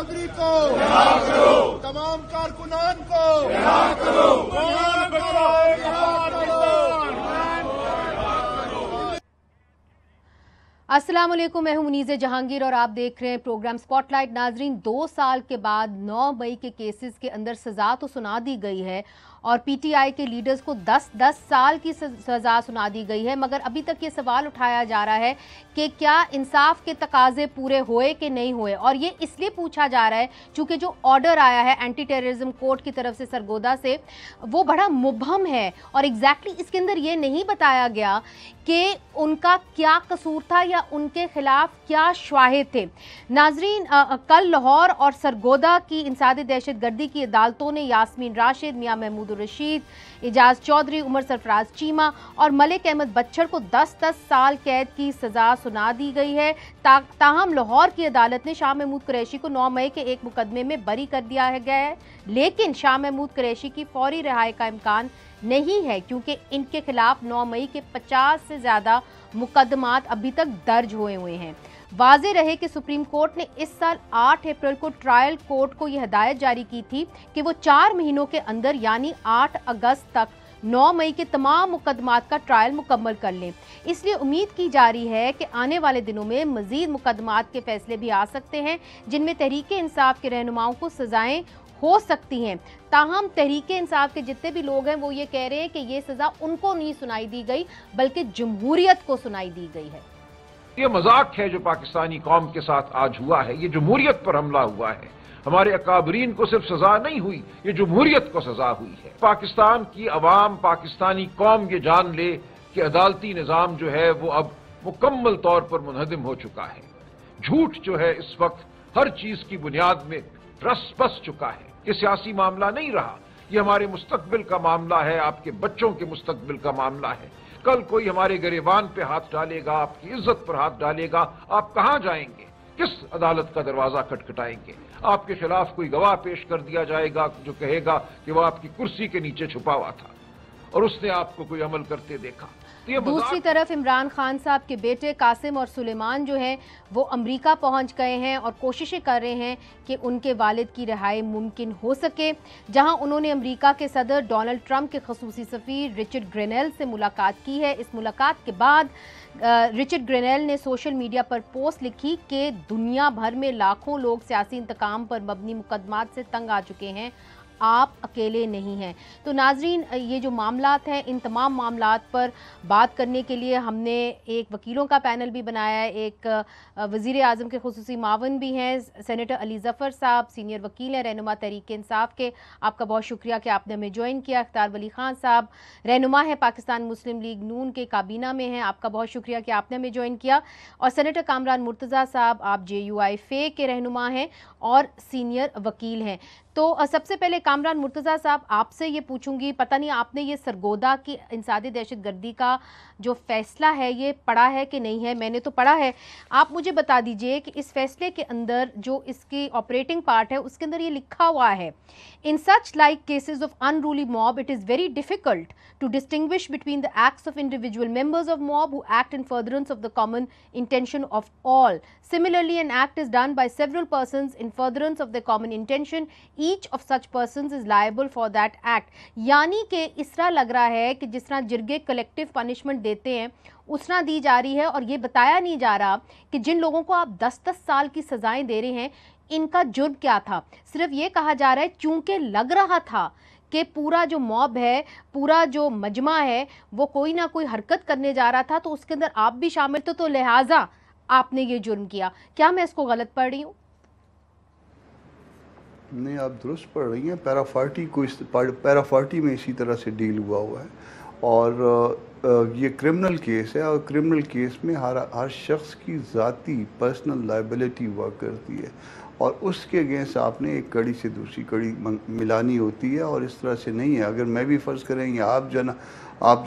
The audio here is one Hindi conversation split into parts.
चौधरी को, तमाम कारकुनान को, अस्सलाम वालेकुम, मैं हूं मुनीज़ जहांगीर और आप देख रहे हैं प्रोग्राम स्पॉटलाइट। नाजरीन, 2 साल के बाद 9 मई के केसेस के अंदर सज़ा तो सुना दी गई है और पीटीआई के लीडर्स को 10-10 साल की सज़ा सुना दी गई है, मगर अभी तक ये सवाल उठाया जा रहा है कि क्या इंसाफ के तकाजे पूरे हुए कि नहीं हुए। और ये इसलिए पूछा जा रहा है चूँकि जो ऑर्डर आया है एंटी टेररिज्म कोर्ट की तरफ से सरगोदा से, वो बड़ा मुबहम है और एग्जैक्टली इसके अंदर ये नहीं बताया गया कि उनका क्या कसूर था या उनके खिलाफ क्या शवाहिद थे। नाजरीन, कल लाहौर और सरगोदा की इंसादी दहशतगर्दी की अदालतों ने यास्मीन राशिद, मियां महमूद रशीद, इजाज चौधरी, उमर सरफराज चीमा और मलिक अहमद बच्चर को 10-10 साल कैद की सजा सुना दी गई है। ताहम लाहौर की अदालत ने शाह महमूद कुरैशी को 9 मई के एक मुकदमे में बरी कर दिया गया है, लेकिन शाह महमूद कुरैशी की फौरी रिहाई का इम्कान नहीं है क्योंकि इनके खिलाफ 9 मई के 50 से ज़्यादा मुकदमात अभी तक दर्ज हुए हैं। वाज़ेह रहे कि सुप्रीम कोर्ट ने इस साल 8 अप्रैल को ट्रायल कोर्ट को यह हिदायत जारी की थी कि वो 4 महीनों के अंदर यानी 8 अगस्त तक 9 मई के तमाम मुकदमात का ट्रायल मुकम्मल कर लें। इसलिए उम्मीद की जा रही है कि आने वाले दिनों में मज़ीद मुकदमात के फैसले भी आ सकते हैं जिनमें तहरीक इंसाफ के रहनुमाओं को सजाएं हो सकती हैं। ताहम तहरीक इंसाफ के जितने भी लोग हैं वो ये कह रहे हैं कि ये सज़ा उनको नहीं सुनाई दी गई बल्कि जमहूरियत को सुनाई दी गई है। ये मजाक है जो पाकिस्तानी कौम के साथ आज हुआ है। ये जमहूरियत पर हमला हुआ है। हमारे अकाबरीन को सिर्फ सजा नहीं हुई, ये जमहूरियत को सजा हुई है। पाकिस्तान की अवाम, पाकिस्तानी कौम ये जान ले कि अदालती निज़ाम जो है वो अब मुकम्मल तौर पर मुनहदिम हो चुका है। झूठ जो है इस वक्त हर चीज की बुनियाद में रस बस चुका है। ये सियासी मामला नहीं रहा, ये हमारे मुस्तकबिल का मामला है, आपके बच्चों के मुस्तकबिल का मामला है। कल कोई हमारे गिरेबान पे हाथ डालेगा, आपकी इज्जत पर हाथ डालेगा, आप कहां जाएंगे? किस अदालत का दरवाजा खटखटाएंगे? आपके खिलाफ कोई गवाह पेश कर दिया जाएगा जो कहेगा कि वह आपकी कुर्सी के नीचे छुपा हुआ था और उसने आपको कोई अमल करते देखा। दूसरी तरफ इमरान खान साहब के बेटे कासिम और सुलेमान जो हैं वो अमेरिका पहुंच गए हैं और कोशिशें कर रहे हैं कि उनके वालिद की रिहाई मुमकिन हो सके, जहां उन्होंने अमेरिका के सदर डोनाल्ड ट्रंप के खसूसी सफ़ीर रिचर्ड ग्रेनेल से मुलाकात की है। इस मुलाकात के बाद रिचर्ड ग्रेनेल ने सोशल मीडिया पर पोस्ट लिखी कि दुनिया भर में लाखों लोग सियासी इंतकाम पर मबनी मुकदमात से तंग आ चुके हैं, आप अकेले नहीं हैं। तो नाजरीन, ये जो मामलात हैं, इन तमाम मामलात पर बात करने के लिए हमने एक वकीलों का पैनल भी बनाया है। एक वज़ीर आज़म के खुसूसी मावन भी हैं, सेनेटर अली ज़फ़र साहब, सीनियर वकील हैं रहनुमा तहरीक इंसाफ के। आपका बहुत शुक्रिया कि आपने हमें ज्वाइन किया। अख्तार वली ख़ान साहब रहनुमा है पाकिस्तान मुस्लिम लीग नून के काबीना में हैं, आपका बहुत शुक्रिया कि आपने हमें ज्वाइन किया। और सेनेटर कामरान मुर्तज़ा साहब, आप JUI-FA के रहनुमा हैं और सीनियर वकील हैं। तो सबसे पहले कामरान मुर्तज़ा साहब, आपसे ये पूछूंगी, पता नहीं आपने ये सरगोदा की इंसादी दहशतगर्दी का जो फैसला है ये पढ़ा है कि नहीं है? मैंने तो पढ़ा है। आप मुझे बता दीजिए कि इस फैसले के अंदर जो इसकी ऑपरेटिंग पार्ट है उसके अंदर ये लिखा हुआ है, in such like cases of unruly mob it is very difficult to distinguish between the acts of individual members of mob who act in furtherance of the common intention of all. Similarly, an act is done by several persons in furtherance of the common intention. Each of such persons is liable for that act. यानी कि इस तरह लग रहा है कि जिस तरह जिरगे कलेक्टिव पनिशमेंट देते हैं उस तरह दी जा रही है और ये बताया नहीं जा रहा कि जिन लोगों को आप 10-10 साल की सजाएं दे रहे हैं इनका जुर्म क्या था। सिर्फ ये कहा जा रहा है चूंकि लग रहा था कि पूरा जो मॉब है, पूरा जो मजमा है वो कोई ना कोई हरकत करने जा रहा था तो उसके अंदर आप भी शामिल थे, तो लिहाजा आपने ये जुर्म किया। क्या मैं इसको गलत पढ़ रही हूँ? नहीं, आप दुरुस्त पढ़ रही हैं। पैराफार्टी में इसी तरह से डील हुआ है और ये क्रिमिनल केस है और क्रिमिनल केस में हर शख्स की ज़ाती पर्सनल लायबिलिटी हुआ करती है और उसके अगेंस्ट आपने एक कड़ी से दूसरी कड़ी मिलानी होती है और इस तरह से नहीं है। अगर मैं भी फ़र्ज़ करें या आप जो ना आप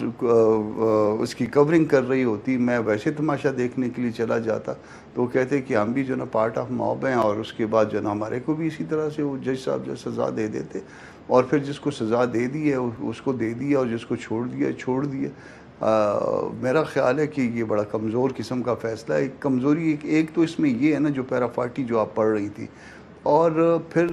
उसकी कवरिंग कर रही होती, मैं वैसे तमाशा देखने के लिए चला जाता तो वो कहते कि हम भी जो ना पार्ट ऑफ मॉब हैं और उसके बाद जो ना हमारे को भी इसी तरह से वो जज साहब जो सज़ा दे देते और फिर जिसको सज़ा दे दी है उसको दे दिया और जिसको छोड़ दिया छोड़ दिया। मेरा ख़्याल है कि ये बड़ा कमज़ोर किस्म का फ़ैसला है। कमज़ोरी एक तो इसमें ये है ना, जो पैराफार्टी जो आप पढ़ रही थी, और फिर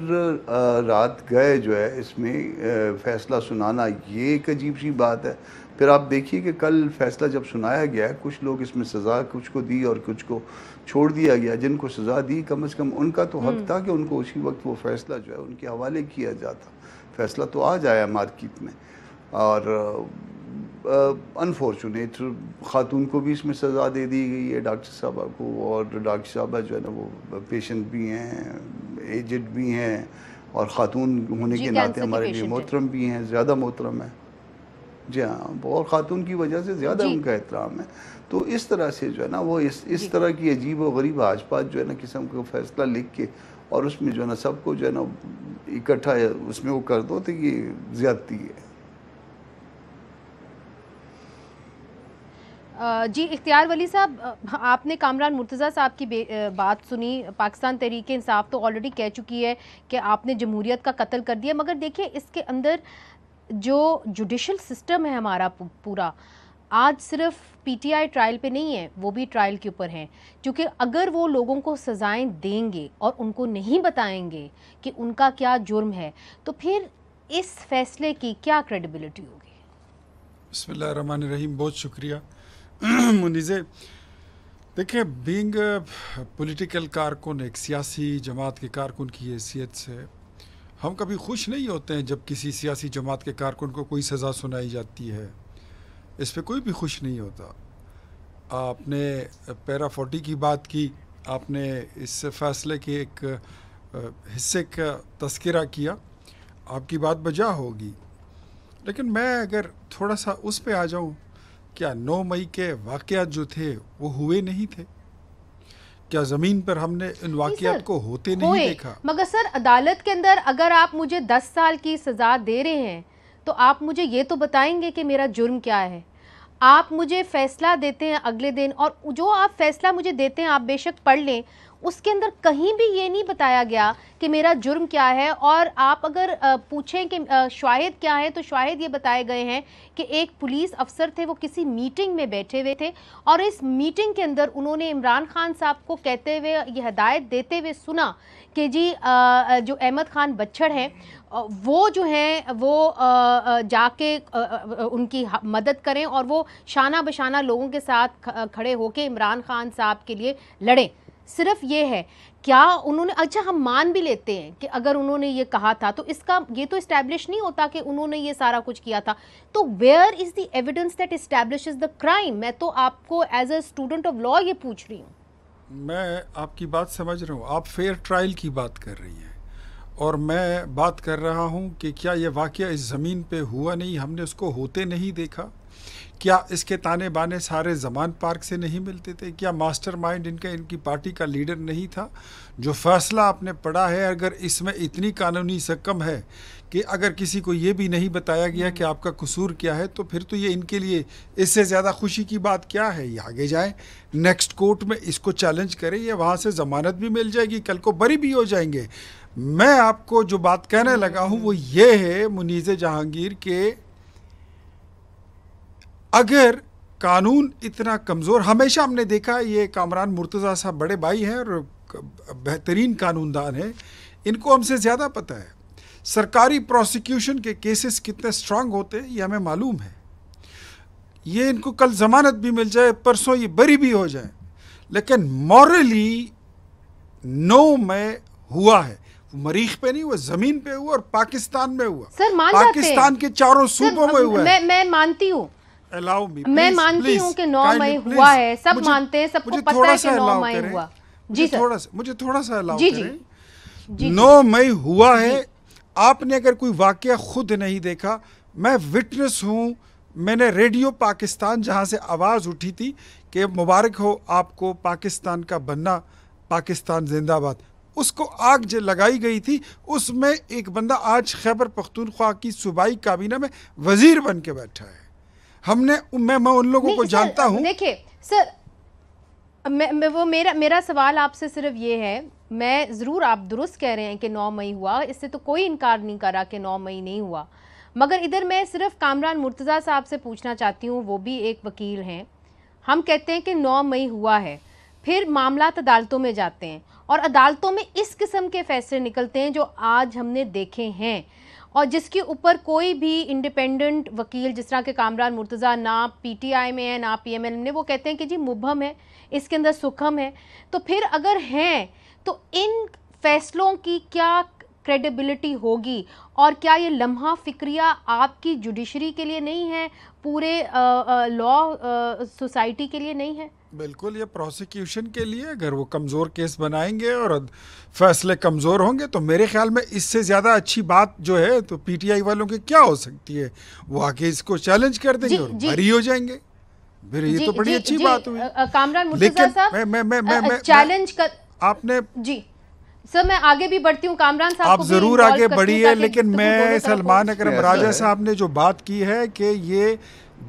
रात गए जो है इसमें फ़ैसला सुनाना, ये एक अजीब सी बात है। फिर आप देखिए कि कल फ़ैसला जब सुनाया गया है, कुछ लोग इसमें सज़ा कुछ को दी और कुछ को छोड़ दिया गया। जिनको सज़ा दी कम से कम उनका तो हक़ था कि उनको उसी वक्त वो फ़ैसला जो है उनके हवाले किया जाता। फ़ैसला तो आ जाया मार्केट में, और अनफॉर्चुनेट ख़ातून को भी इसमें सज़ा दे दी गई है, डॉक्टर साहबा को। और डॉक्टर साहबा जो है ना वो पेशेंट भी हैं, एजेड भी हैं, और ख़ातून होने के नाते हमारे लिए मोहतरम भी हैं, ज़्यादा मोहतरम है। जी हाँ, और ख़ातून की वजह से ज़्यादा उनका एहतराम है। तो इस तरह से जो है ना वो इस तरह की अजीब व गरीब आज-पात जो है ना किस्म का फ़ैसला लिख के और उसमें जो है ना सबको जो है ना इकट्ठा उसमें वो कर दो, तो ये ज़्यादती है। जी इख्तियार वली साहब, आपने कामरान मुर्तज़ा साहब की बात सुनी। पाकिस्तान तहरीक इंसाफ तो ऑलरेडी कह चुकी है कि आपने जमहूरियत का कत्ल कर दिया, मगर देखिए इसके अंदर जो जुडिशल सिस्टम है हमारा पूरा, आज सिर्फ पीटीआई ट्रायल पे नहीं है, वो भी ट्रायल के ऊपर हैं। क्योंकि अगर वो लोगों को सज़ाएं देंगे और उनको नहीं बताएंगे कि उनका क्या जुर्म है, तो फिर इस फैसले की क्या क्रेडिबिलिटी होगी? बिस्मिल्लाहिर्रहमानिर्रहीम, बहुत शुक्रिया मुनीज़े। देखिए, बीइंग पॉलिटिकल कारकुन, एक सियासी जमात के कारकुन की हैसियत से हम कभी खुश नहीं होते हैं जब किसी सियासी जमात के कारकुन को कोई सज़ा सुनाई जाती है। इस पे कोई भी खुश नहीं होता। आपने पैरा 40 की बात की, आपने इस फैसले के एक हिस्से का तज़किरा किया, आपकी बात बजा होगी। लेकिन मैं अगर थोड़ा सा उस पे आ जाऊं, क्या 9 मई के वाक़यात जो थे वो हुए नहीं थे? क्या ज़मीन पर हमने इन वाक़यात को होते नहीं देखा? मगर सर, अदालत के अंदर अगर आप मुझे 10 साल की सज़ा दे रहे हैं तो आप मुझे ये तो बताएंगे कि मेरा जुर्म क्या है। आप मुझे फ़ैसला देते हैं अगले दिन, और जो आप फ़ैसला मुझे देते हैं आप बेशक पढ़ लें, उसके अंदर कहीं भी ये नहीं बताया गया कि मेरा जुर्म क्या है। और आप अगर पूछें कि शाहिद क्या है, तो शाहिद ये बताए गए हैं कि एक पुलिस अफसर थे, वो किसी मीटिंग में बैठे हुए थे और इस मीटिंग के अंदर उन्होंने इमरान खान साहब को कहते हुए ये हदायत देते हुए सुना कि जी जो अहमद खान बच्चड़ हैं वो जो हैं वो जाके उनकी मदद करें और वो शाना बशाना लोगों के साथ खड़े होके इमरान खान साहब के लिए लड़ें। सिर्फ ये है। क्या उन्होंने, अच्छा हम मान भी लेते हैं कि अगर उन्होंने ये कहा था तो इसका ये तो इस्टेब्लिश नहीं होता कि उन्होंने ये सारा कुछ किया था। तो where is the evidence that establishes the crime? मैं तो आपको as a student of law ये पूछ रही हूँ। मैं आपकी बात समझ रहा हूँ। आप फेयर ट्रायल की बात कर रही हैं और मैं बात कर रहा हूँ कि क्या ये वाक़या इस ज़मीन पे हुआ नहीं, हमने उसको होते नहीं देखा? क्या इसके ताने बाने सारे ज़मान पार्क से नहीं मिलते थे? क्या मास्टरमाइंड इनकी पार्टी का लीडर नहीं था? जो फ़ैसला आपने पढ़ा है, अगर इसमें इतनी कानूनी सकम है कि अगर किसी को ये भी नहीं बताया गया कि आपका कसूर क्या है, तो फिर तो ये इनके लिए इससे ज़्यादा खुशी की बात क्या है? ये आगे जाएं, नेक्स्ट कोर्ट में इसको चैलेंज करें, ये वहाँ से ज़मानत भी मिल जाएगी, कल को बरी भी हो जाएंगे। मैं आपको जो बात कहने लगा हूँ वो ये है मुनीज़ जहांगीर के अगर कानून इतना कमज़ोर, हमेशा हमने देखा, ये कामरान मुर्तज़ा साहब बड़े भाई हैं और बेहतरीन कानूनदान हैं, इनको हमसे ज़्यादा पता है सरकारी प्रोसिक्यूशन के केसेस कितने स्ट्रांग होते हैं, ये हमें मालूम है। ये इनको कल ज़मानत भी मिल जाए, परसों ये बरी भी हो जाए, लेकिन मॉरली 9 मई हुआ है, मरीख पे नहीं हुआ, ज़मीन पे हुआ और पाकिस्तान में हुआ। सर मान पाकिस्तान के चारों सूबों में हुआ है। मैं मानती हूँ, मैं मानती हूँ कि 9 मई हुआ है, सब मानते हैं, सबको पता है कि 9 मई हुआ। जी सर, मुझे थोड़ा सा अलाउ करें। 9 मई हुआ है। आपने अगर कोई वाकया खुद नहीं देखा, मैं विटनेस हूँ, मैंने रेडियो पाकिस्तान जहाँ से आवाज़ उठी थी कि मुबारक हो आपको पाकिस्तान का बनना, पाकिस्तान जिंदाबाद, उसको आग जो लगाई गई थी, उसमें एक बंदा आज खैबर पख्तूनख्वा की सूबाई काबीना में वजीर बन के बैठा है। हमने मैं उन लोगों को जानता हूँ। देखिए सर, वो मेरा सवाल आपसे सिर्फ ये है, मैं ज़रूर, आप दुरुस्त कह रहे हैं कि 9 मई हुआ, इससे तो कोई इनकार नहीं करा कि 9 मई नहीं हुआ, मगर इधर मैं सिर्फ कामरान मुर्तज़ा साहब से पूछना चाहती हूँ, वो भी एक वकील हैं। हम कहते हैं कि 9 मई हुआ है, फिर मामला अदालतों में जाते हैं और अदालतों में इस किस्म के फैसले निकलते हैं जो आज हमने देखे हैं, और जिसके ऊपर कोई भी इंडिपेंडेंट वकील जिस तरह के कामरान मुर्तज़ा ना पीटीआई में है ना पीएमएल में, वो कहते हैं कि जी मुबहम है, इसके अंदर सुखम है। तो फिर अगर हैं तो इन फैसलों की क्या क्रेडिबिलिटी होगी, और क्या ये लम्हा फिक्रिया आपकी जुडिशरी के लिए नहीं है, पूरे लॉ सोसाइटी के लिए नहीं है? बिल्कुल, ये प्रोसिक्यूशन के लिए अगर वो कमज़ोर केस बनाएंगे और फैसले कमज़ोर होंगे तो मेरे ख्याल में इससे ज़्यादा अच्छी बात जो है तो पीटीआई वालों की क्या हो सकती है। वो आके इसको चैलेंज कर देंगे और बरी हो जाएंगे, फिर ये तो बड़ी अच्छी बात हुई। कामरान मुर्तज़ा साहब चैलेंज कर आपने जी सर, मैं आगे भी बढ़ती हूँ, कामरान साहब आप जरूर आगे बढ़िए, लेकिन मैं सलमान अकरम राजा साहब ने जो बात की है कि ये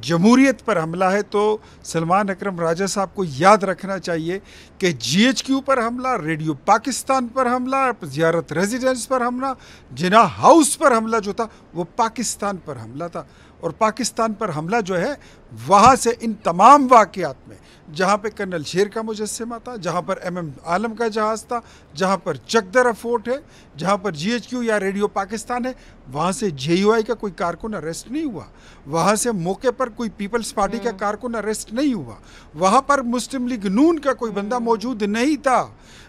जमहूरियत पर हमला है, तो सलमान अकरम राजा साहब को याद रखना चाहिए कि जीएचक्यू पर हमला, रेडियो पाकिस्तान पर हमला, ज़ियारत रेजिडेंस पर हमला, जिना हाउस पर हमला जो था वो पाकिस्तान पर हमला था। और पाकिस्तान पर हमला जो है वहाँ से इन तमाम वाक़यात में जहाँ पे कर्नल शेर का मुजस्समा था, जहाँ पर एमएम आलम का जहाज़ था, जहाँ पर चकदरा फोर्ट है, जहाँ पर जीएचक्यू या रेडियो पाकिस्तान है, वहाँ से जेयूआई का कोई कारकुन अरेस्ट नहीं हुआ, वहाँ से मौके पर कोई पीपल्स पार्टी का कारकुन अरेस्ट नहीं हुआ, वहाँ पर मुस्लिम लीग नून का कोई बंदा मौजूद नहीं था।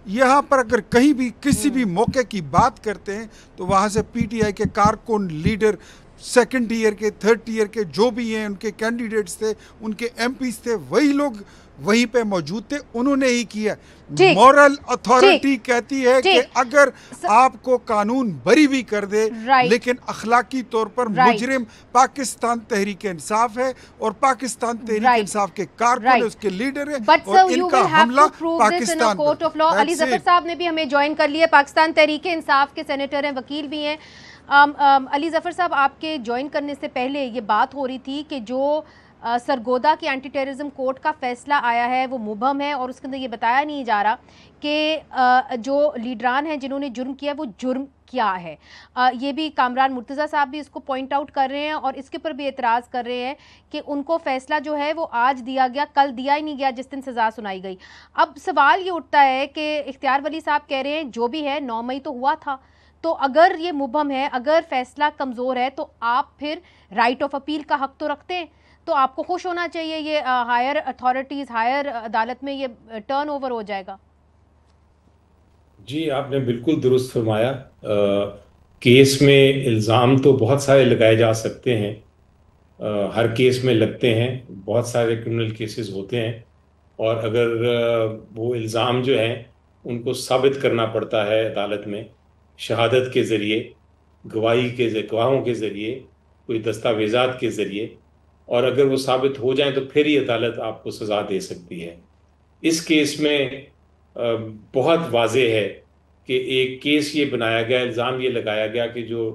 यहाँ पर अगर कहीं भी किसी भी मौके की बात करते हैं तो वहाँ से पीटीआई के कारकुन, लीडर, सेकंड ईयर के, थर्ड ईयर के जो भी हैं, उनके कैंडिडेट्स थे, उनके एमपीज थे, वही लोग वहीं पे मौजूद थे, उन्होंने ही किया। मॉरल अथॉरिटी कहती है कि अगर आपको कानून बरी भी कर दे, लेकिन अखलाकी तौर पर मुजरिम पाकिस्तान तहरीक इंसाफ है और पाकिस्तान तहरीक इंसाफ के कारकुन है, उसके लीडर है, और इनका हमला Pakistan court of law. Ali Zafar साहब ने भी हमें ज्वाइन कर लिया, पाकिस्तान तहरीक इंसाफ के सेनेटर हैं, वकील भी हैं। अली जफर साहब, आपके ज्वाइन करने से पहले ये बात हो रही थी कि जो सरगोदा की एंटी टेररिज्म कोर्ट का फैसला आया है वो मुबहम है, और उसके अंदर ये बताया नहीं जा रहा कि जो लीडरान हैं जिन्होंने जुर्म किया वो जुर्म क्या है। ये भी कामरान मुर्तज़ा साहब भी इसको पॉइंट आउट कर रहे हैं और इसके ऊपर भी एतराज़ कर रहे हैं कि उनको फैसला जो है वो आज दिया गया, कल दिया ही नहीं गया जिस दिन सज़ा सुनाई गई। अब सवाल ये उठता है कि इख्तियार वली साहब कह रहे हैं जो भी है 9 मई तो हुआ था, तो अगर ये मुबहम है, अगर फैसला कमज़ोर है, तो आप फिर राइट ऑफ अपील का हक तो रखते हैं, तो आपको खुश होना चाहिए। ये हायर अथॉरिटीज़, हायर अदालत में ये टर्न ओवर हो जाएगा। जी, आपने बिल्कुल दुरुस्त फरमाया। केस में इल्ज़ाम तो बहुत सारे लगाए जा सकते हैं, हर केस में लगते हैं, बहुत सारे क्रिमिनल केसेस होते हैं, और अगर वो इल्ज़ाम जो हैं उनको साबित करना पड़ता है अदालत में शहादत के ज़रिए, गवाहों के ज़रिए, कोई दस्तावेज़ात के ज़रिए, और अगर वो साबित हो जाएं तो फिर ही अदालत आपको सज़ा दे सकती है। इस केस में बहुत वाज़ेह है कि एक केस ये बनाया गया, इल्ज़ाम ये लगाया गया कि जो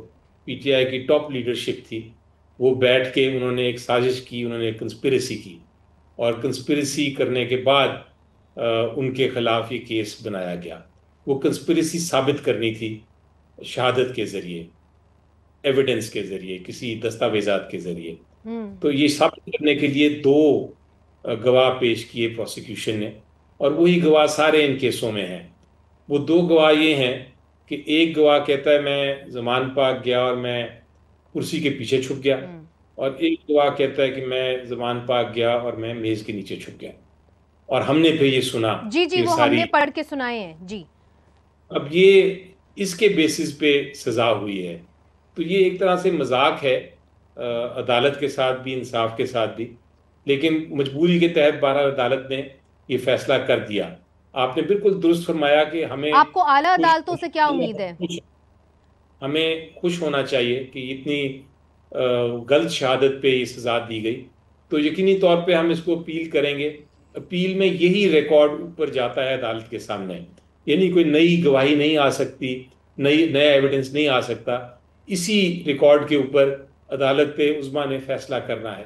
पीटीआई की टॉप लीडरशिप थी वो बैठ के उन्होंने एक साजिश की, उन्होंने एक कंस्पिरेसी की, और कंस्पिरेसी करने के बाद उनके ख़िलाफ़ ये केस बनाया गया। वो कंस्पिरेसी साबित करनी थी शहादत के ज़रिए, एविडेंस के ज़रिए, किसी दस्तावेज़ात के ज़रिए। तो ये साबित करने के लिए 2 गवाह पेश किए प्रोसिक्यूशन ने, और वही गवाह सारे इन केसों में हैं। वो 2 गवाह ये हैं कि एक गवाह कहता है मैं ज़मान पाक गया और मैं कुर्सी के पीछे छुप गया, और एक गवाह कहता है कि मैं ज़मान पाक गया और मैं मेज़ के नीचे छुप गया। और हमने फिर ये सुना, जी वो हमने पढ़ के सुनाए हैं जी। अब ये इसके बेसिस पे सज़ा हुई है, तो ये एक तरह से मजाक है अदालत के साथ भी, इंसाफ के साथ भी, लेकिन मजबूरी के तहत बहरहाल अदालत ने ये फैसला कर दिया। आपने बिल्कुल दुरुस्त फरमाया कि हमें, आपको आला अदालतों से क्या उम्मीद है? हमें खुश होना चाहिए कि इतनी गलत शहादत पे ये सज़ा दी गई, तो यकीनी तौर पे हम इसको अपील करेंगे। अपील में यही रिकॉर्ड ऊपर जाता है अदालत के सामने, यानी कोई नई गवाही नहीं आ सकती, नया एविडेंस नहीं आ सकता। इसी रिकॉर्ड के ऊपर अदालत उज़्मा ने फैसला करना है।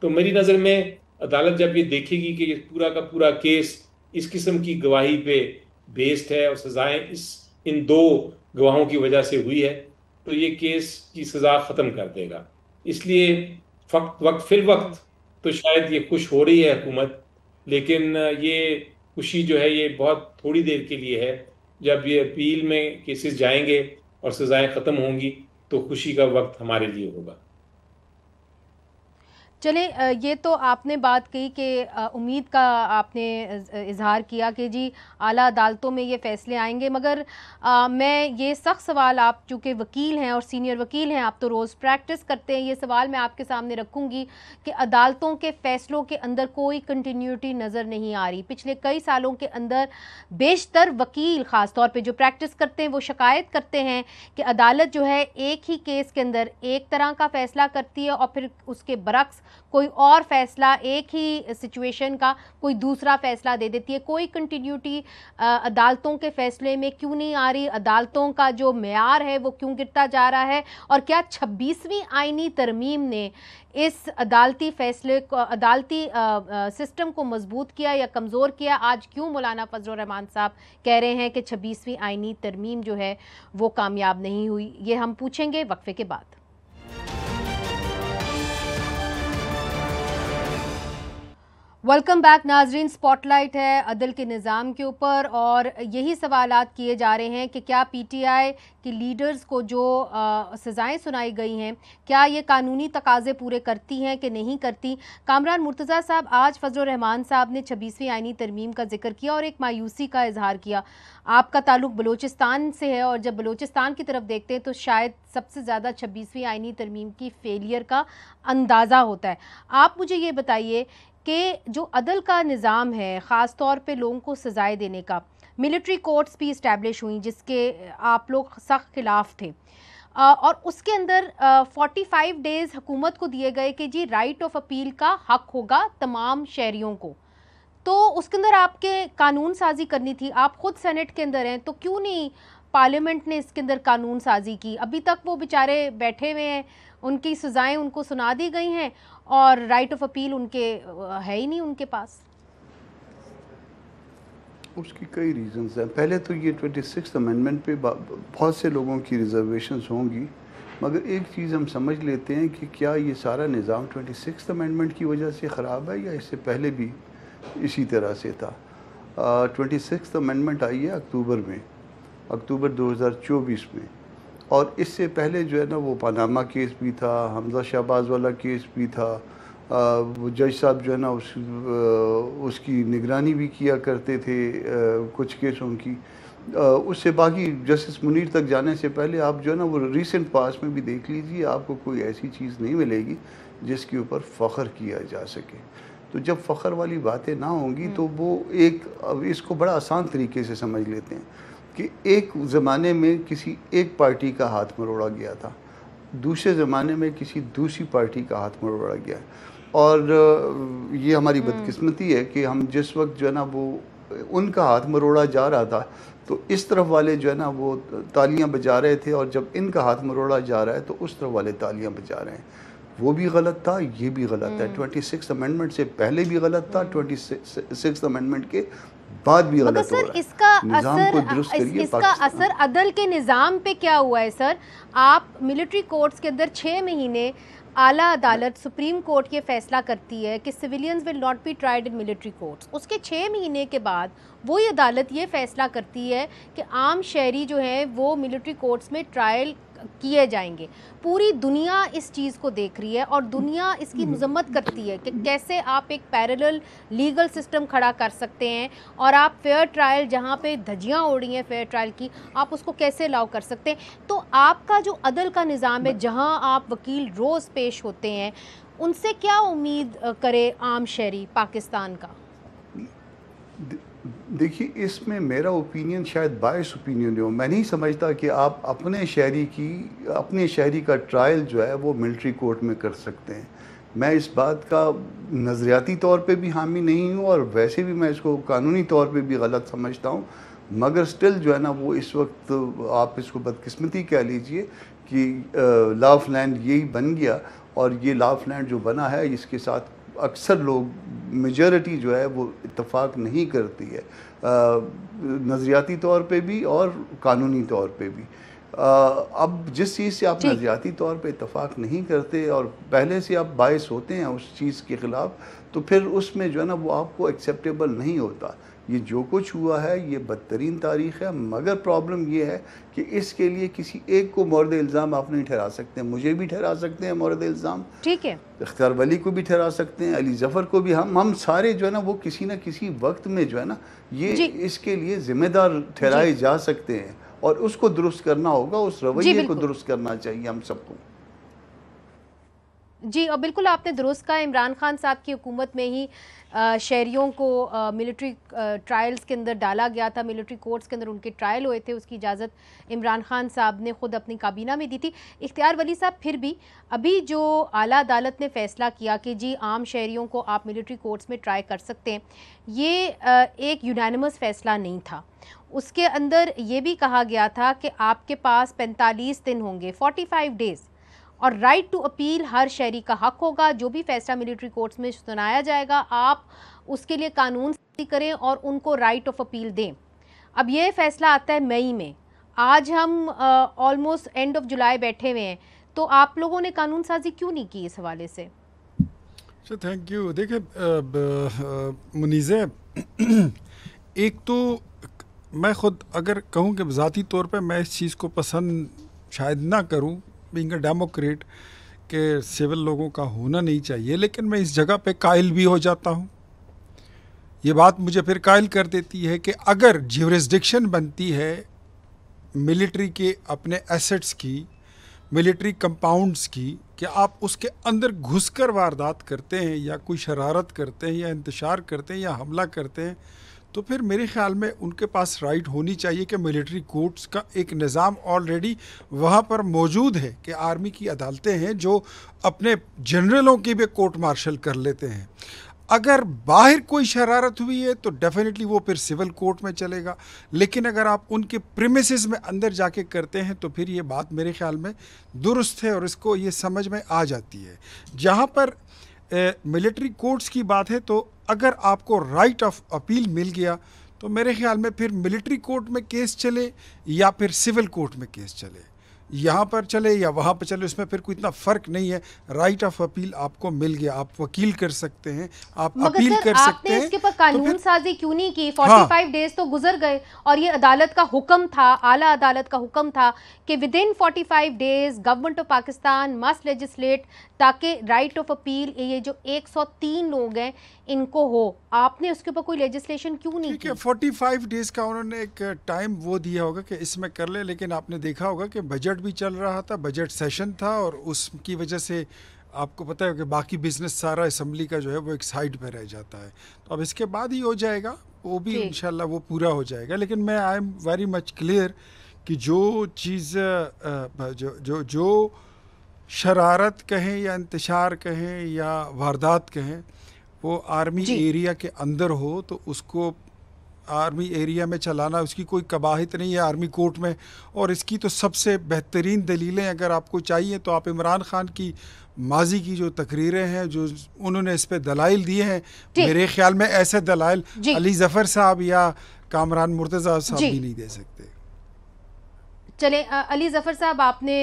तो मेरी नज़र में अदालत जब ये देखेगी कि पूरा का पूरा केस इस किस्म की गवाही पे बेस्ड है और सज़ाएं इन 2 गवाहों की वजह से हुई है, तो ये केस की सज़ा ख़त्म कर देगा। इसलिए वक्त तो शायद ये खुश हो रही है हुकूमत, लेकिन ये खुशी जो है ये बहुत थोड़ी देर के लिए है, जब ये अपील में केसेस जाएंगे और सजाएं ख़त्म होंगी तो खुशी का वक्त हमारे लिए होगा। चले, ये तो आपने बात कही कि उम्मीद का आपने इजहार किया कि जी आला अदालतों में ये फ़ैसले आएंगे, मगर मैं ये सख्त सवाल, आप चूँकि वकील हैं और सीनियर वकील हैं, आप तो रोज़ प्रैक्टिस करते हैं, ये सवाल मैं आपके सामने रखूँगी कि अदालतों के फ़ैसलों के अंदर कोई कंटिन्यूटी नज़र नहीं आ रही। पिछले कई सालों के अंदर बेशतर वकील ख़ास तौर पे जो प्रैक्टिस करते हैं वो शिकायत करते हैं कि अदालत जो है एक ही केस के अंदर एक तरह का फ़ैसला करती है और फिर उसके बरक्स कोई और फैसला एक ही सिचुएशन का कोई दूसरा फैसला दे देती है। कोई कंटिन्यूटी अदालतों के फैसले में क्यों नहीं आ रही? अदालतों का जो मेयार है वो क्यों गिरता जा रहा है? और क्या 26वीं आईनी तरमीम ने इस अदालती फैसले को, अदालती सिस्टम को मजबूत किया या कमज़ोर किया? आज क्यों मौलाना फजल रहमान साहब कह रहे हैं कि 26वीं आईनी तरमीम जो है वो कामयाब नहीं हुई? ये हम पूछेंगे वक्फे के बाद। वेलकम बैक नाजरीन। स्पॉटलाइट है अदल के निज़ाम के ऊपर और यही सवालात किए जा रहे हैं कि क्या पीटीआई के लीडर्स को जो सज़ाएं सुनाई गई हैं क्या ये कानूनी तकाज़े पूरे करती हैं कि नहीं करती? कामरान मुर्तज़ा साहब, आज फजल रहमान साहब ने 26वीं आईनी तरमीम का जिक्र किया और एक मायूसी का इजहार किया। आपका ताल्लुक़ बलूचिस्तान से है और जब बलूचिस्तान की तरफ देखते हैं तो शायद सबसे ज़्यादा 26वीं आईनी तरमीम की फेलियर का अंदाज़ा होता है। आप मुझे ये बताइए कि जो अदल का निज़ाम है, ख़ास तौर पे लोगों को सज़ाएं देने का, मिलिट्री कोर्ट्स भी इस्टेब्लिश हुई जिसके आप लोग सख्त खिलाफ थे, और उसके अंदर 45 डेज़ हुकूमत को दिए गए कि जी राइट ऑफ अपील का हक होगा तमाम शहरियों को। तो उसके अंदर आपके कानून साजी करनी थी, आप खुद सेनेट के अंदर हैं, तो क्यों नहीं पार्लियामेंट ने इसके अंदर कानून साजी की? अभी तक वो बेचारे बैठे हुए हैं, उनकी सज़ाएं उनको सुना दी गई हैं और राइट ऑफ अपील उनके है ही नहीं उनके पास। उसकी कई रीजंस हैं। पहले तो ये 26th अमेंडमेंट पे बहुत से लोगों की रिजर्वेशंस होंगी, मगर एक चीज़ हम समझ लेते हैं कि क्या ये सारा निज़ाम 26th अमेंडमेंट की वजह से ख़राब है या इससे पहले भी इसी तरह से था। 26th अमेंडमेंट आई है अक्टूबर 2024 में, और इससे पहले जो है ना वो पनामा केस भी था, हमजा शहबाज वाला केस भी था। वो जज साहब जो है ना उसकी निगरानी भी किया करते थे कुछ केसों की। उससे बाकी जस्टिस मुनीर तक जाने से पहले आप जो है ना वो रिसेंट पास में भी देख लीजिए, आपको कोई ऐसी चीज़ नहीं मिलेगी जिसके ऊपर फ़ख्र किया जा सके। तो जब फ़ख्र वाली बातें ना होंगी तो वो इसको बड़ा आसान तरीके से समझ लेते हैं कि एक ज़माने में किसी एक पार्टी का हाथ मरोड़ा गया था, दूसरे ज़माने में किसी दूसरी पार्टी का हाथ मरोड़ा गया, और ये हमारी बदकिस्मती है कि हम जिस वक्त जो है ना वो उनका हाथ मरोड़ा जा रहा था तो इस तरफ वाले जो है ना वो तालियां बजा रहे थे, और जब इनका हाथ मरोड़ा जा रहा है तो उस तरफ वाले तालियां बजा रहे हैं। वो भी गलत था, ये भी गलत है। 26th अमेंडमेंट से पहले भी गलत था, 26th अमेंडमेंट के बाद भी गलत हो रहा है। इसका असर अदल के निज़ाम पे क्या हुआ है सर? आप मिलिट्री कोर्ट्स के अंदर 6 महीने आला अदालत सुप्रीम कोर्ट ये फैसला करती है कि civilians will not be tried in military courts. उसके 6 महीने के बाद वही अदालत ये फैसला करती है कि आम शहरी जो है वो मिलिट्री कोर्ट्स में ट्रायल किए जाएंगे। पूरी दुनिया इस चीज़ को देख रही है और दुनिया इसकी मजम्मत करती है कि कैसे आप एक पैरेलल लीगल सिस्टम खड़ा कर सकते हैं और आप फेयर ट्रायल, जहाँ पे धज्जियाँ उड़ रही हैं फेयर ट्रायल की, आप उसको कैसे अलाउ कर सकते हैं। तो आपका जो अदल का निज़ाम है, जहाँ आप वकील रोज़ पेश होते हैं, उनसे क्या उम्मीद करे आम शहरी पाकिस्तान का? देखिए, इसमें मेरा ओपिनियन शायद बायस ओपिनियन हो। मैं नहीं समझता कि आप अपने शहरी का ट्रायल जो है वो मिलिट्री कोर्ट में कर सकते हैं। मैं इस बात का नज़रियाती तौर पे भी हामी नहीं हूँ और वैसे भी मैं इसको कानूनी तौर पे भी गलत समझता हूँ, मगर स्टिल जो है ना वो इस वक्त आप इसको बदकिस्मती कह लीजिए कि लॉ ऑफ लैंड यही बन गया, और ये लॉ ऑफ लैंड जो बना है इसके साथ अक्सर लोग, मेजॉरिटी जो है वो इत्तेफाक नहीं करती है, नज़रियाती तौर पे भी और कानूनी तौर पे भी। अब जिस चीज़ से आप नज़रियाती तौर पे इत्तेफाक नहीं करते और पहले से आप बायस होते हैं उस चीज़ के ख़िलाफ़, तो फिर उसमें जो है ना वो आपको एक्सेप्टेबल नहीं होता। ये जो कुछ हुआ है ये बदतरीन तारीख़ है, मगर प्रॉब्लम ये है कि इसके लिए किसी एक को मोरद इल्ज़ाम आप नहीं ठहरा सकते। मुझे भी ठहरा सकते हैं मोरद इल्ज़ाम, ठीक है, इख्तियार वली को भी ठहरा सकते हैं, अली ज़फ़र को भी। हम सारे जो है ना वो किसी न किसी वक्त में जो है ना ये इसके लिए ज़िम्मेदार ठहराए जा सकते हैं, और उसको दुरुस्त करना होगा, उस रवैये को दुरुस्त करना चाहिए हम सबको। जी, और बिल्कुल आपने दुरुस्त कहा, इमरान खान साहब की हुकूमत में ही शहरियों को मिलिट्री ट्रायल्स के अंदर डाला गया था, मिलिट्री कोर्ट्स के अंदर उनके ट्रायल हुए थे, उसकी इजाज़त इमरान खान साहब ने ख़ुद अपनी काबीना में दी थी। इख्तियार वली साहब, फिर भी अभी जो आला अदालत ने फ़ैसला किया कि जी आम शहरियों को आप मिलिट्री कोर्ट्स में ट्राई कर सकते हैं, ये एक यूनानिमस फ़ैसला नहीं था। उसके अंदर ये भी कहा गया था कि आपके पास 45 दिन होंगे, 45 डेज़, और राइट टू अपील हर शहरी का हक होगा। जो भी फैसला मिलिट्री कोर्ट्स में सुनाया जाएगा आप उसके लिए कानून करें और उनको राइट ऑफ अपील दें। अब ये फैसला आता है मई में, आज हम ऑलमोस्ट एंड ऑफ जुलाई बैठे हुए हैं, तो आप लोगों ने कानून साजी क्यों नहीं की इस हवाले से? अच्छा, थैंक यू। देखिए मुनीज़े, एक तो मैं ख़ुद अगर कहूँ कि ज़ाती तौर पे मैं इस चीज़ को पसंद शायद ना करूँ, बीइंग अ डेमोक्रेट, के सिविल लोगों का होना नहीं चाहिए, लेकिन मैं इस जगह पे कायल भी हो जाता हूँ। ये बात मुझे फिर कायल कर देती है कि अगर ज्यूरिसडिक्शन बनती है मिलिट्री के अपने एसेट्स की, मिलिट्री कंपाउंड्स की, कि आप उसके अंदर घुसकर वारदात करते हैं या कोई शरारत करते हैं या इंतशार करते हैं या हमला करते हैं, तो फिर मेरे ख़्याल में उनके पास राइट होनी चाहिए कि मिलिट्री कोर्ट्स का एक निज़ाम ऑलरेडी वहाँ पर मौजूद है, कि आर्मी की अदालतें हैं जो अपने जनरलों की भी कोर्ट मार्शल कर लेते हैं। अगर बाहर कोई शरारत हुई है तो डेफिनेटली वो फिर सिविल कोर्ट में चलेगा, लेकिन अगर आप उनके प्रीमिसेस में अंदर जाके करते हैं तो फिर ये बात मेरे ख़्याल में दुरुस्त है और इसको ये समझ में आ जाती है। जहाँ पर मिलिट्री कोर्ट्स की बात है, तो अगर आपको राइट ऑफ अपील मिल गया तो मेरे ख़्याल में फिर मिलिट्री कोर्ट में केस चले या फिर सिविल कोर्ट में केस चले, यहाँ पर चले या वहाँ पर चले, उसमें फिर कोई इतना फ़र्क नहीं है। राइट ऑफ अपील आपको मिल गया, आप वकील कर सकते हैं, आप अपील कर सकते हैं। इसके पर कानून साजी क्यों नहीं की? 45 डेज तो गुजर गए और ये अदालत का हुक्म था, आला अदालत का हुक्म था कि with in 45 days government of Pakistan must legislate, ताकि राइट ऑफ अपील ये जो 103 लोग हैं इनको हो। आपने उसके ऊपर कोई लेजिस्लेशन क्यों नहीं की? 45 डेज का उन्होंने एक टाइम वो दिया होगा कि इसमें कर ले, लेकिन आपने देखा होगा कि बजट भी चल रहा था, बजट सेशन था, और उसकी वजह से आपको पता है कि बाकी बिजनेस सारा असेंबली का जो है वो एक साइड पे रह जाता है। तो अब इसके बाद ही हो जाएगा, वो भी इंशाल्लाह वो पूरा हो जाएगा। लेकिन मैं I am very much clear कि जो चीज़ जो शरारत कहें या इंतशार कहें या वारदात कहें, वो आर्मी एरिया के अंदर हो तो उसको आर्मी एरिया में चलाना उसकी कोई कबाहित नहीं है आर्मी कोर्ट में। और इसकी तो सबसे बेहतरीन दलीलें अगर आपको चाहिए तो आप इमरान खान की माजी की जो तकरीरें हैं, जो उन्होंने इस पे दलाइल दिए हैं, मेरे ख्याल में ऐसे दलाइल अली ज़फ़र साहब या कामरान मुर्तज़ा साहब भी नहीं दे सकते। चले अली ज़फ़र साहब, आपने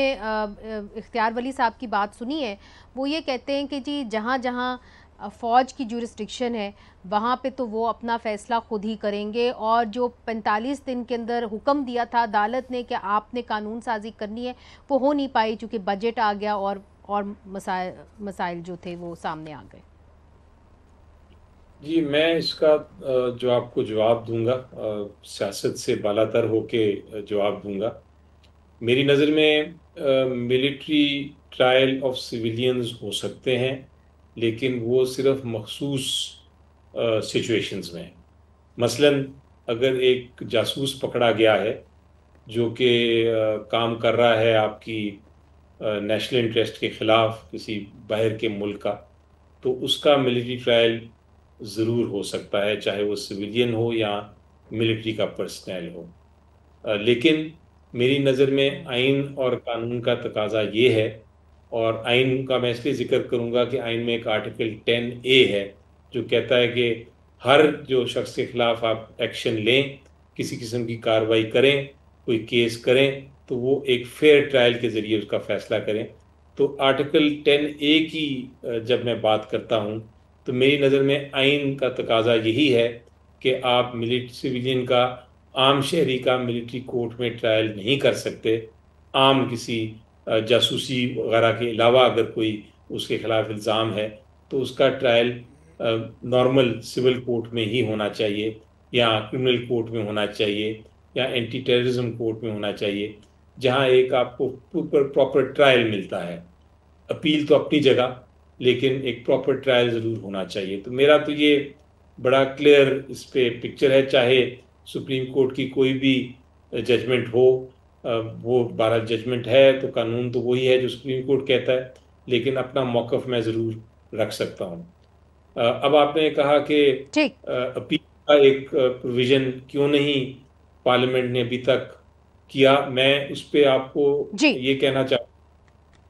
इख्तियार वली साहब की बात सुनी है, वो ये कहते हैं कि जी जहाँ जहाँ फ़ौज की जुरिस्डिक्शन है वहाँ पे तो वो अपना फ़ैसला खुद ही करेंगे, और जो 45 दिन के अंदर हुक्म दिया था अदालत ने कि आपने कानून साजी करनी है, वो हो नहीं पाई चूँकि बजट आ गया और मसाइल जो थे वो सामने आ गए। जी, मैं इसका जो आपको जवाब दूंगा सियासत से बालातर होके जवाब दूंगा। मेरी नज़र में मिलिट्री ट्रायल ऑफ सिविलियंस हो सकते हैं, लेकिन वो सिर्फ मखसूस सिचुएशंस में। मसलन अगर एक जासूस पकड़ा गया है जो कि काम कर रहा है आपकी नेशनल इंटरेस्ट के ख़िलाफ़ किसी बाहर के मुल्क का, तो उसका मिलिट्री ट्रायल ज़रूर हो सकता है, चाहे वो सिविलियन हो या मिलिट्री का पर्सनल हो। लेकिन मेरी नज़र में आइन और कानून का तकाजा ये है, और आइन का मैं इसलिए ज़िक्र करूँगा कि आइन में एक आर्टिकल 10A है जो कहता है कि हर जो शख्स के ख़िलाफ़ आप एक्शन लें, किसी किस्म की कार्रवाई करें, कोई केस करें, तो वो एक फेयर ट्रायल के ज़रिए उसका फ़ैसला करें। तो आर्टिकल 10A की जब मैं बात करता हूँ तो मेरी नज़र में आइन का तकाजा यही है कि आप मिलिट्री सिविलियन का, आम शहरी का मिलिट्री कोर्ट में ट्रायल नहीं कर सकते। आम किसी जासूसी वगैरह के अलावा अगर कोई उसके खिलाफ इल्ज़ाम है तो उसका ट्रायल नॉर्मल सिविल कोर्ट में ही होना चाहिए, या क्रिमिनल कोर्ट में होना चाहिए, या एंटी टेररिज्म कोर्ट में होना चाहिए, जहां एक आपको प्रॉपर ट्रायल मिलता है। अपील तो अपनी जगह, लेकिन एक प्रॉपर ट्रायल ज़रूर होना चाहिए। तो मेरा तो ये बड़ा क्लियर इस पे पिक्चर है, चाहे सुप्रीम कोर्ट की कोई भी जजमेंट हो, वो 12 जजमेंट है तो कानून तो वही है जो सुप्रीम कोर्ट कहता है, लेकिन अपना मौक़िफ़ मैं ज़रूर रख सकता हूँ। अब आपने कहा कि अपील का एक प्रोविज़न क्यों नहीं पार्लियामेंट ने अभी तक किया। मैं उस पर आपको ये कहना चाहूँ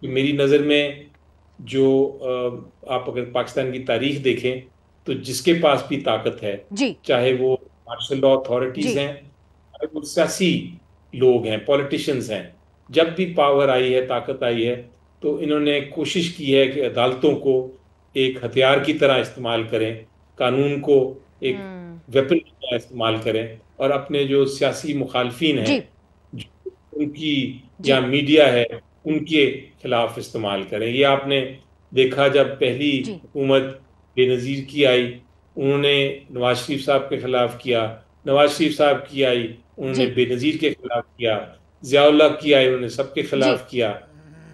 कि मेरी नज़र में जो आप अगर पाकिस्तान की तारीख देखें तो जिसके पास भी ताकत है, चाहे वो मार्शल लॉ अथॉरिटीज़ हैं, चाहे वो सियासी लोग हैं, पॉलिटिशियंस हैं, जब भी पावर आई है, ताकत आई है, तो इन्होंने कोशिश की है कि अदालतों को एक हथियार की तरह इस्तेमाल करें, कानून को एक वेपन की तरह इस्तेमाल करें, और अपने जो सियासी मुखालफिन हैं, जो उनकी या मीडिया है, उनके खिलाफ इस्तेमाल करें। ये आपने देखा जब पहली हुकूमत बेनज़ीर की आई, उन्होंने नवाज शरीफ साहब के खिलाफ किया, नवाज शरीफ साहब की आई, उन्होंने बेनज़ीर के खिलाफ किया, ज़ियाउल्लाह की आई, उन्होंने सबके खिलाफ किया,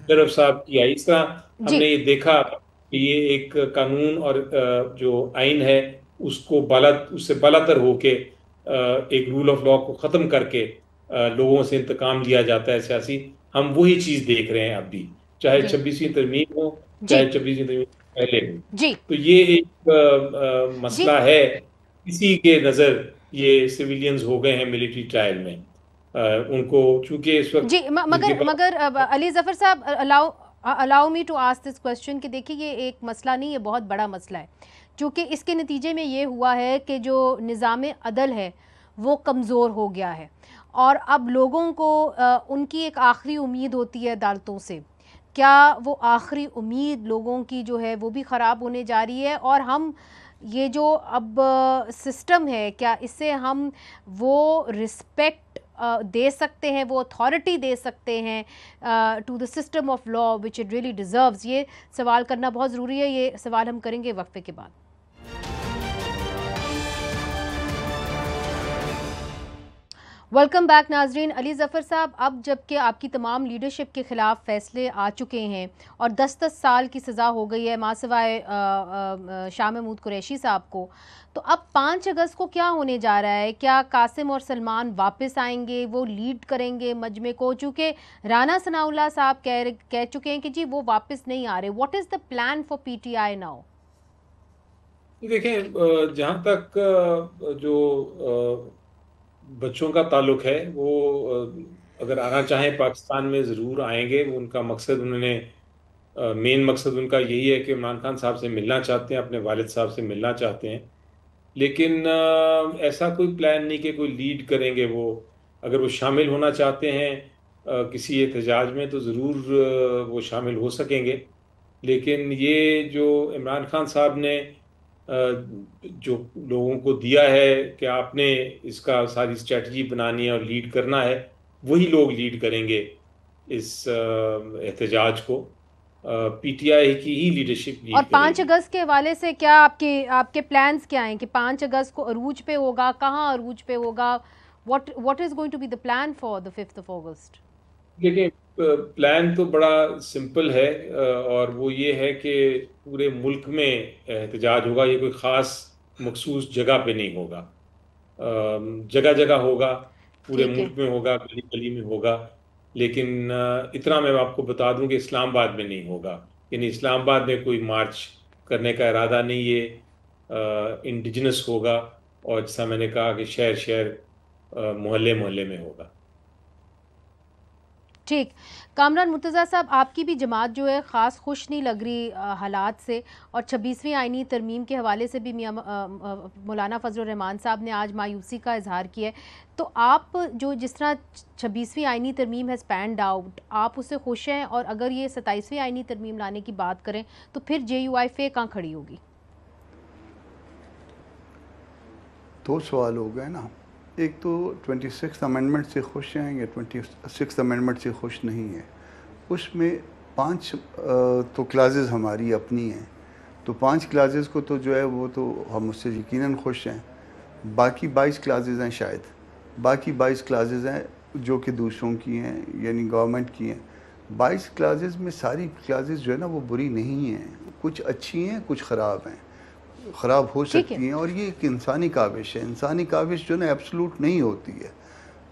मुशर्रफ साहब की आई। इस तरह हमने ये देखा कि ये एक कानून और जो आइन है उसको उससे बालातर होके एक रूल ऑफ लॉ को ख़त्म करके लोगों से इंतकाम लिया जाता है सियासी। हम वही चीज़ देख रहे हैं अब भी, चाहे 26वीं तरमीम हो, चाहे 26वीं तरमीम पहले हो। तो ये एक मसला है, इसी के नज़र ये सिविलियंस हो गए हैं मिलिट्री ट्रायल में। उनको चूंकि इस वक्त मगर अली ज़फ़र साहब, allow me to ask this question कि देखिए ये एक मसला नहीं, ये बहुत बड़ा मसला है, क्योंकि इसके नतीजे में ये हुआ है कि जो निज़ाम अदल है वो कमज़ोर हो गया है, और अब लोगों को उनकी एक आखिरी उम्मीद होती है अदालतों से। क्या वो आखिरी उम्मीद लोगों की जो है वो भी ख़राब होने जा रही है, और हम ये जो अब सिस्टम है, क्या इससे हम वो रिस्पेक्ट दे सकते हैं, वो अथॉरिटी दे सकते हैं to the system of law which it really deserves? ये सवाल करना बहुत ज़रूरी है। ये सवाल हम करेंगे वक्फे के बाद। वेलकम बैक नाजरीन। अली ज़फ़र साहब, अब जबकि आपकी तमाम लीडरशिप के ख़िलाफ़ फ़ैसले आ चुके हैं और 10-10 साल की सज़ा हो गई है मासिवाए शाह महमूद कुरैशी साहब को, तो अब 5 अगस्त को क्या होने जा रहा है? क्या कासिम और सलमान वापस आएंगे, वो लीड करेंगे मजमे को? चूँकि राना सनाउल्लाह साहब कह चुके हैं कि जी वो वापस नहीं आ रहे। What is the plan for PTI now? देखें, जहाँ तक जो बच्चों का ताल्लुक है, वो अगर आना चाहें पाकिस्तान में ज़रूर आएंगे। उनका मकसद, उन्होंने मेन मकसद उनका यही है कि इमरान खान साहब से मिलना चाहते हैं, अपने वालिद साहब से मिलना चाहते हैं, लेकिन ऐसा कोई प्लान नहीं कि कोई लीड करेंगे। वो अगर वो शामिल होना चाहते हैं किसी एहतजाज में तो ज़रूर वो शामिल हो सकेंगे, लेकिन ये जो इमरान खान साहब ने जो लोगों को दिया है कि आपने इसका सारी स्ट्रेटजी बनानी है और लीड करना है, वही लोग लीड करेंगे इस एहतजाज को। PTI की ही लीडरशिप लीड और 5 अगस्त के हवाले से क्या आपके प्लान्स क्या हैं कि 5 अगस्त को अरूज पे होगा, कहाँ अरूज पे होगा? What is going to be the plan for the 5th of August? देखिए, प्लान तो बड़ा सिंपल है, और वो ये है कि पूरे मुल्क में एहतजाज होगा। ये कोई ख़ास मखसूस जगह पे नहीं होगा, जगह जगह होगा, पूरे मुल्क में होगा, गली गली में होगा। लेकिन इतना मैं आपको बता दूं कि इस्लामाबाद में नहीं होगा, यानी इस्लामाबाद में कोई मार्च करने का इरादा नहीं। ये इंडिजिनस होगा, और जैसा मैंने कहा कि शहर शहर, मोहल्ले मोहल्ले में होगा। ठीक। कामरान मुर्तज़ा साहब, आपकी भी जमात जो है ख़ास खुश नहीं लग रही हालात से, और 26वीं आइनी तरमीम के हवाले से भी मियां मौलाना फजलुर रहमान साहब ने आज मायूसी का इजहार किया है। तो आप जो जिस तरह 26वीं आइनी तरमीम है स्पैंड आउट, आप उससे खुश हैं? और अगर ये 27वीं आइनी तरमीम लाने की बात करें तो फिर JUI कहाँ खड़ी होगी? दो सवाल हो गए ना। एक तो 26th अमेंडमेंट से खुश हैं या 26th अमेंडमेंट से खुश नहीं है। उसमें 5 तो क्लाजेज़ हमारी अपनी हैं, तो 5 क्लाजेज़ को तो जो है वो तो हम उससे यकीनन खुश हैं। बाकी 22 क्लाजेज़ हैं, शायद बाकी 22 क्लाजेज़ हैं जो कि दूसरों की हैं, यानी गवर्नमेंट की हैं। 22 क्लाजेज़ में सारी क्लाजेज़ जो है ना वो बुरी नहीं हैं, कुछ अच्छी हैं कुछ ख़राब हैं, ख़राब हो सकती हैं। और ये एक इंसानी काविश है। इंसानी काविश जो ना एब्सोल्यूट नहीं होती है।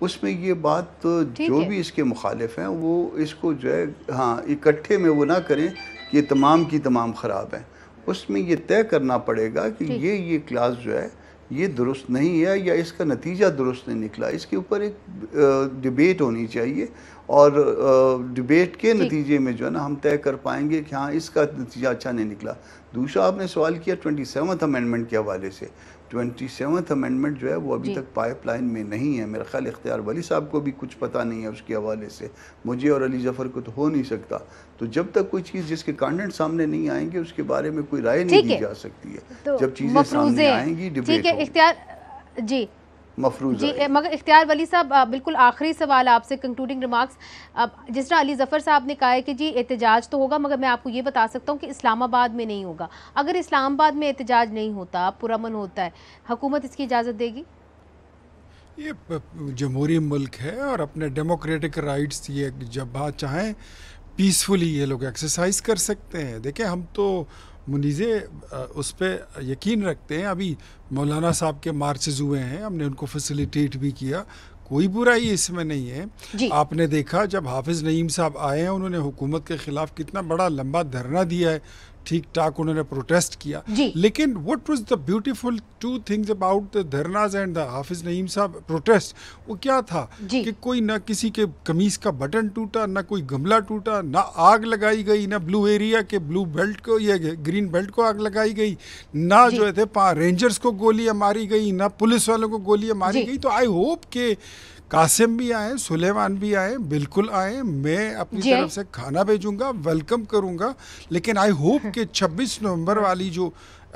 उसमें ये बात जो भी इसके मुखालिफ हैं वो इसको जो है हाँ इकट्ठे में वो ना करें कि ये तमाम की तमाम ख़राब हैं। उसमें ये तय करना पड़ेगा कि ये क्लास जो है ये दुरुस्त नहीं है या इसका नतीजा दुरुस्त नहीं निकला। इसके ऊपर एक डिबेट होनी चाहिए और डिबेट के नतीजे में जो है ना हम तय कर पाएंगे कि हाँ इसका नतीजा अच्छा नहीं निकला। दूसरा आपने सवाल किया 27th अमेंडमेंट के हवाले से। 27th अमेंडमेंट जो है वो अभी तक पाइपलाइन में नहीं है। मेरा ख्याल इख्तियार वली साहब को भी कुछ पता नहीं है उसके हवाले से, मुझे और अली जफ़र को तो हो नहीं सकता। तो जब तक कोई चीज़ जिसके कंटेंट सामने नहीं आएंगे उसके बारे में कोई राय नहीं दी जा सकती है। तो जब चीज़ें सामने आएंगी डिबेट होगी। इख्तियार जी मफरूज़ जी, मगर इख्तियार वली साहब बिल्कुल आखिरी सवाल आपसे, कंक्लूडिंग रिमार्क्स। जिस तरह अली ज़फ़र साहब ने कहा है कि जी एहतजाज तो होगा, मगर मैं आपको ये बता सकता हूँ कि इस्लामाबाद में नहीं होगा। अगर इस्लामाबाद में एहतजाज नहीं होता, पुरअमन होता है, हुकूमत इसकी इजाज़त देगी? ये जमहूरी मुल्क है और अपने डेमोक्रेटिक राइट्स ये जब बात चाहें पीसफुली ये लोग एक्सरसाइज कर सकते हैं। देखें हम तो मुनीज़े उस पर यकीन रखते हैं। अभी मौलाना साहब के मार्चेस हुए हैं, हमने उनको फैसिलिटेट भी किया, कोई बुराई इसमें नहीं है। आपने देखा जब हाफिज़ नईम साहब आए हैं उन्होंने हुकूमत के ख़िलाफ़ कितना बड़ा लंबा धरना दिया है, ठीक ठाक उन्होंने प्रोटेस्ट किया। लेकिन what was the beautiful two things about the dharnas and the हाफिज़ नईम साहब प्रोटेस्ट, वो क्या था कि कोई ना किसी के कमीज़ का बटन टूटा, ना कोई गमला टूटा, ना आग लगाई गई, ना ब्लू एरिया के ब्लू बेल्ट को या ग्रीन बेल्ट को आग लगाई गई, ना जो थे रेंजर्स को गोलियां मारी गई, ना पुलिस वालों को गोलियां मारी गई। तो आई होप के कासिम भी आए, सुलेमान भी आए, बिल्कुल आए, मैं अपनी तरफ से खाना भेजूंगा, वेलकम करूंगा। लेकिन आई होप कि 26 नवंबर वाली जो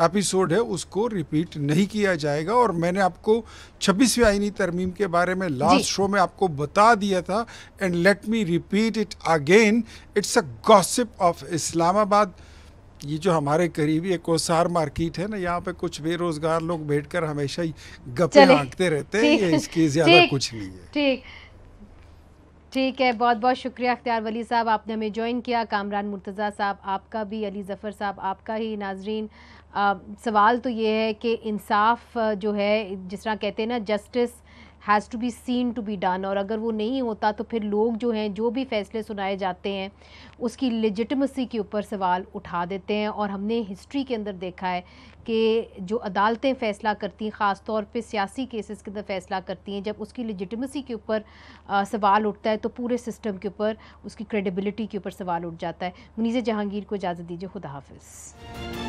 एपिसोड है उसको रिपीट नहीं किया जाएगा। और मैंने आपको 26वीं आईनी तरमीम के बारे में लास्ट शो में आपको बता दिया था, and let me repeat it again, it's a gossip of Islamabad. ये जो हमारे करीबी एक कोसार मार्केट है ना, यहाँ पे कुछ बेरोजगार लोग बैठकर हमेशा ही गप्पे हाँकते रहते हैं, ये इसकी ज्यादा कुछ नहीं है। ठीक है, बहुत बहुत शुक्रिया इख्तियार वली साहब, आपने हमें ज्वाइन किया। कामरान मुर्तज़ा साहब आपका भी, अली ज़फ़र साहब आपका ही। नाजरीन, सवाल तो ये है कि इंसाफ जो है, जिस तरह कहते हैं ना, justice has to be seen to be done, और अगर वो नहीं होता तो फिर लोग जो हैं, जो भी फैसले सुनाए जाते हैं उसकी लेजिटिमेसी के ऊपर सवाल उठा देते हैं। और हमने हिस्ट्री के अंदर देखा है कि जो अदालतें फ़ैसला करती हैं, ख़ास तौर पे सियासी केसेस के अंदर फ़ैसला करती हैं, जब उसकी लेजिटिमेसी के ऊपर सवाल उठता है तो पूरे सिस्टम के ऊपर, उसकी क्रेडिबिलिटी के ऊपर सवाल उठ जाता है। मुनीज़े जहांगीर को इजाज़त दीजिए, खुदा हाफ़िज़।